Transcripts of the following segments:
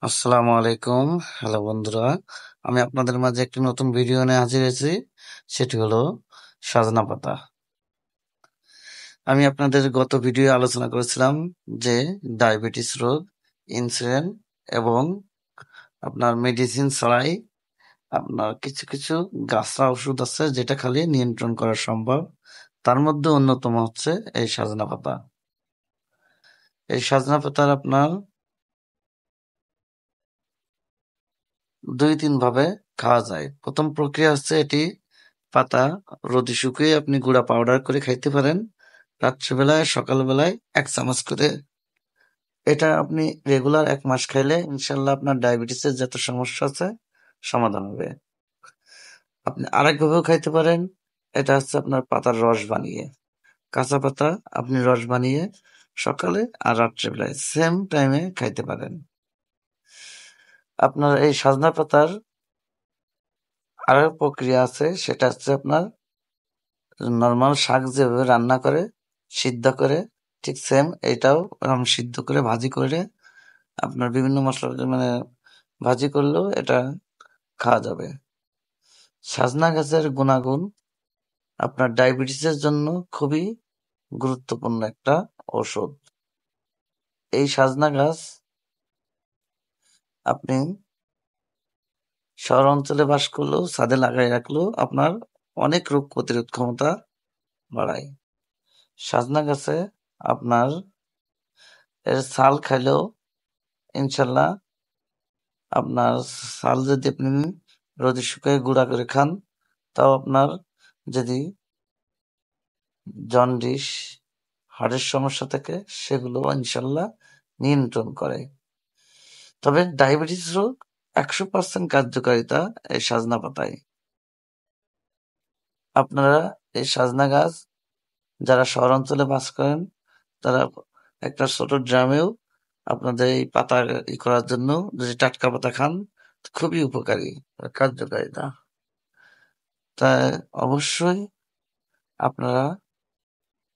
আসসালামু আলাইকুম। হ্যালো বন্ধুরা, আমি আপনাদের মাঝে একটি নতুন ভিডিও নিয়ে হাজির হয়েছি। সেটি হলো সজনা পাতা। আমি আপনাদের গত ভিডিও আলোচনা করেছিলাম যে ডায়াবেটিস রোগ, ইনসুলিন এবং আপনার মেডিসিন ছাড়াই আপনার কিছু কিছু গাছড়া ওষুধ আছে যেটা খালি নিয়ন্ত্রণ করা সম্ভব। তার মধ্যে অন্যতম হচ্ছে এই সজনা পাতা। এই সজনা পাতার আপনার ২-৩ ভাবে খাওয়া যায়। প্রথম প্রক্রিয়া হচ্ছে এটি পাতা রোদে শুকিয়ে আপনি গুঁড়া পাউডার করে খাইতে পারেন। রাত্রিবেলায়, সকালবেলায় ১ চামচ করে। এটা আপনি রেগুলার ১ মাস খাইলে ইনশাআল্লাহ আপনার ডায়াবেটিসের যত সমস্যা আছে সমাধান হবে। আপনি আরেকভাবেও খাইতে পারেন। এটা হচ্ছে আপনার পাতার রস বানিয়ে। কাঁচা পাতা আপনি রস বানিয়ে সকালে আর রাত্রিবেলায় সেম টাইমে খাইতে পারেন। আপনার এই সজনা পাতার আরেক প্রক্রিয়া আছে, সেটা হচ্ছে আপনার নরমাল শাক যেভাবে রান্না করে, সিদ্ধ করে, ঠিক সেম এটাও এরকম সিদ্ধ করে ভাজি করে আপনার বিভিন্ন মসলা মানে ভাজি করলেও এটা খাওয়া যাবে। সজনা গাছের গুণাগুণ আপনার ডায়াবেটিসের জন্য খুবই গুরুত্বপূর্ণ একটা ঔষধ। এই সজনা গাছ আপনি শহর অঞ্চলে বাস করলেও ছাদে লাগাই রাখলেও আপনার অনেক রোগ প্রতিরোধ ক্ষমতা বাড়ায়। সজনা গাছে আপনার এর ছাল খাইলেও ইনশাল্লাহ আপনার ছাল যদি আপনি রোদে শুকিয়ে গুঁড়া করে খান, তাও আপনার যদি জন্ডিস, হার্টের সমস্যা থাকে সেগুলো ইনশাল্লাহ নিয়ন্ত্রণ করে। তবে ডায়াবেটিস রোগ ১০০% কার্যকারিতা এই সজনা পাতায়। আপনারা এই সজনা গাছ যারা শহর অঞ্চলে বাস করেন তারা একটা ছোট ড্রামেও আপনাদের এই পাতা করার জন্য যদি টাটকা পাতা খান খুবই উপকারী কার্যকারিতা। তাই অবশ্যই আপনারা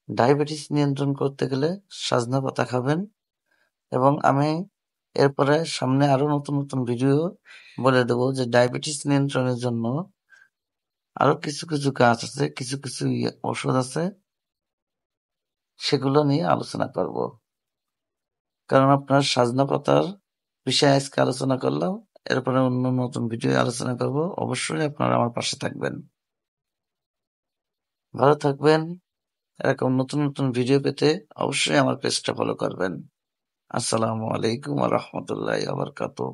ডায়াবেটিস নিয়ন্ত্রণ করতে গেলে সজনা পাতা খাবেন। এবং আমি এরপরে সামনে আরো নতুন নতুন ভিডিও বলে দেবো যে ডায়াবেটিস নিয়ন্ত্রণের জন্য আরো কিছু কিছু গাছ আছে, কিছু কিছু ওষুধ আছে, সেগুলো নিয়ে আলোচনা করব। কারণ আপনার সজনা পাতার বিষয়ে আজকে আলোচনা করলাম, এরপরে অন্য নতুন ভিডিও আলোচনা করব। অবশ্যই আপনারা আমার পাশে থাকবেন। ভালো থাকবেন। এরকম নতুন নতুন ভিডিও পেতে অবশ্যই আমার পেজটা ফলো করবেন। আসসালামু আলাইকুম ওয়া রাহমাতুল্লাহি ওয়া বারাকাতুহু।